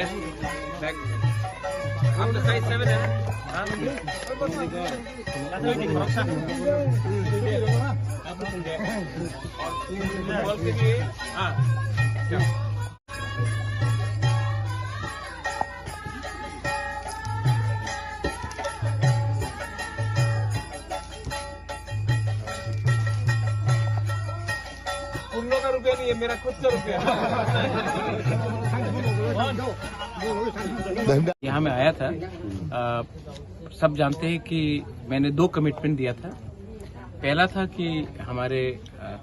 Bag आपका size 7 है हाँ फुटबॉल के लिए हाँ का रुपया नहीं है मेरा खुद का रुपया। यहाँ मैं आया था सब जानते हैं कि मैंने 2 कमिटमेंट दिया था। पहला था कि हमारे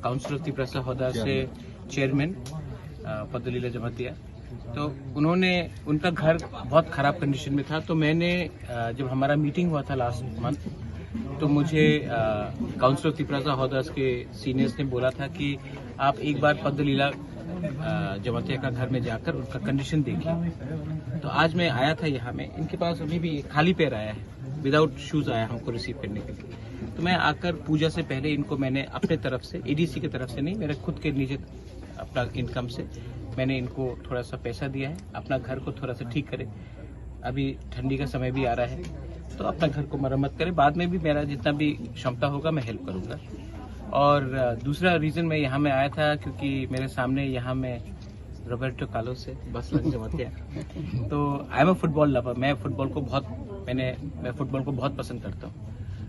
काउंसिलर त्रिप्रसा होदा से चेयरमैन पद्दलीला जमातिया तो उन्होंने उनका घर बहुत खराब कंडीशन में था तो मैंने जब हमारा मीटिंग हुआ था लास्ट मंथ तो मुझे काउंसिलर त्रिप्रसा होदास के सीनियर्स ने बोला था कि आप एक बार पद्दलीला जमातिया का घर में जाकर उनका कंडीशन देखिए। तो आज मैं आया था यहाँ में इनके पास अभी भी खाली पैर आया है विदाउट शूज आया हमको रिसीव करने के लिए। तो मैं आकर पूजा से पहले इनको मैंने अपने तरफ से एडीसी की तरफ से नहीं मेरे खुद के निजी अपना इनकम से मैंने इनको थोड़ा सा पैसा दिया है अपना घर को थोड़ा सा ठीक करे। अभी ठंडी का समय भी आ रहा है तो अपना घर को मरम्मत करे बाद में भी मेरा जितना भी क्षमता होगा मैं हेल्प करूंगा। और दूसरा रीजन मैं यहाँ में आया था क्योंकि मेरे सामने यहाँ में रॉबर्टो कार्लोस है बस जमातिया तो I am a football lover. मैं फुटबॉल को बहुत पसंद करता हूँ।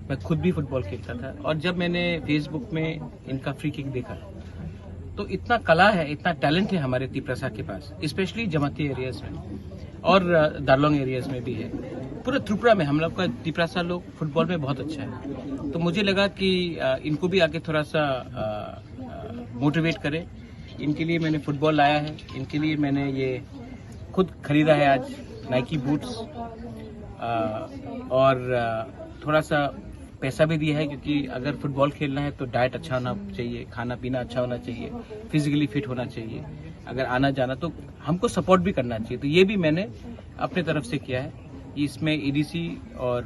मैं खुद भी फुटबॉल खेलता था और जब मैंने फेसबुक में इनका फ्री किक देखा तो इतना कला है इतना टैलेंट है हमारे त्रिप्रसा के पास स्पेशली जमातिया एरियाज में और दार्लोंग एरियाज में भी है। पूरे त्रिपुरा में हम लोग का त्रिप्रसा लोग फुटबॉल में बहुत अच्छा है तो मुझे लगा कि इनको भी आगे थोड़ा सा मोटिवेट करे। इनके लिए मैंने फुटबॉल लाया है इनके लिए मैंने ये खुद खरीदा है आज नाइकी बूट्स और थोड़ा सा पैसा भी दिया है क्योंकि अगर फुटबॉल खेलना है तो डाइट अच्छा होना चाहिए खाना पीना अच्छा होना चाहिए फिजिकली फिट होना चाहिए अगर आना जाना तो हमको सपोर्ट भी करना चाहिए। तो ये भी मैंने अपने तरफ से किया है। इसमें एडीसी और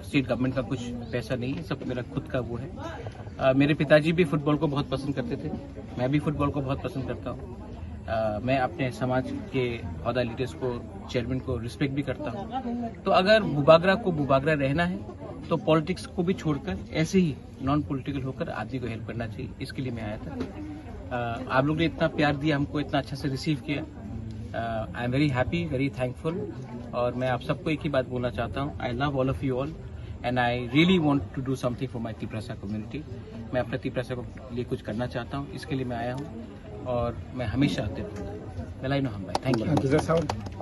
स्टेट गवर्नमेंट का कुछ पैसा नहीं है सब मेरा खुद का वो है। मेरे पिताजी भी फुटबॉल को बहुत पसंद करते थे मैं भी फुटबॉल को बहुत पसंद करता हूँ। मैं अपने समाज के ओहदा लीडर्स को चेयरमैन को रिस्पेक्ट भी करता हूँ। तो अगर बुबागरा को बुबागरा रहना है तो पॉलिटिक्स को भी छोड़कर ऐसे ही नॉन पॉलिटिकल होकर आदमी को हेल्प करना चाहिए। इसके लिए मैं आया था। आप लोग ने इतना प्यार दिया हमको इतना अच्छा से रिसीव किया I am very happy very thankful. और मैं आप सबको एक ही बात बोलना चाहता हूँ I love all of you all and I really want to do something for my Tiprasa community. मैं अपने त्रिप्रसा को लिए कुछ करना चाहता हूँ इसके लिए मैं आया हूँ और मैं हमेशा आते रहूँगा। Thank you.